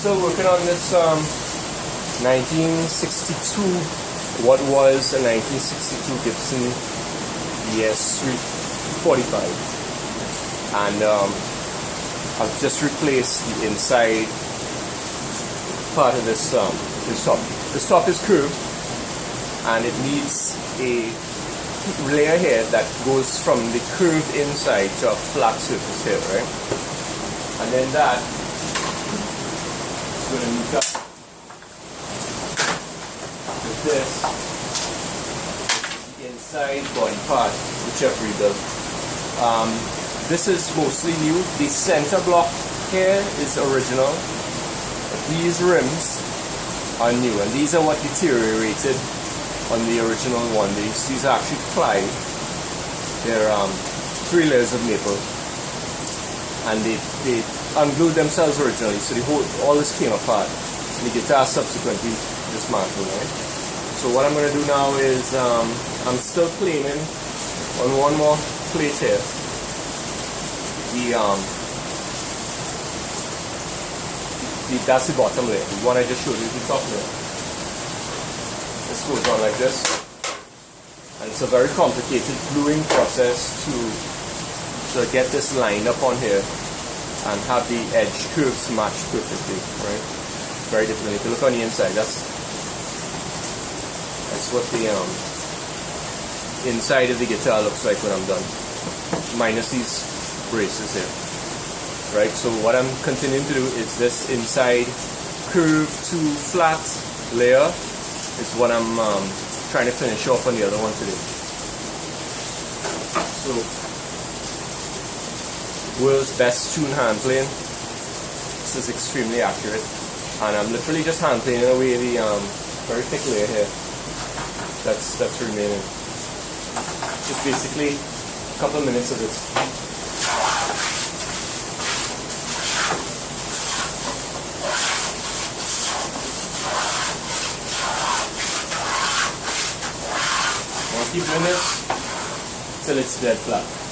Still working on this 1962, what was a 1962 Gibson ES345, and I've just replaced the inside part of this top. This top is curved, and it needs a layer here that goes from the curved inside to a flat surface here, right? And then that is going to meet up with this, the inside body part, which I've rebuilt. This is mostly new. The center block here is original. These rims are new, and these are what deteriorated on the original one. These are actually ply. They're 3 layers of maple, and they unglued themselves originally, so all this came apart. And the guitar subsequently dismantled, right? So what I'm going to do now is I'm still cleaning on one more plate here. That's the bottom layer. The one I just showed you, the top layer. This goes on like this, and it's a very complicated gluing process to get this lined up on here and have the edge curves match perfectly, right? Very different. If you look on the inside, that's what the inside of the guitar looks like when I'm done, minus these braces here, right? So what I'm continuing to do is this inside curve to flat layer is what I'm trying to finish off on the other one today. So, world's best tuned hand playing. This is extremely accurate, and I'm literally just hand playing away the very thick layer here that's remaining. Just basically a couple of minutes of this. Keep doing this till it's dead flat.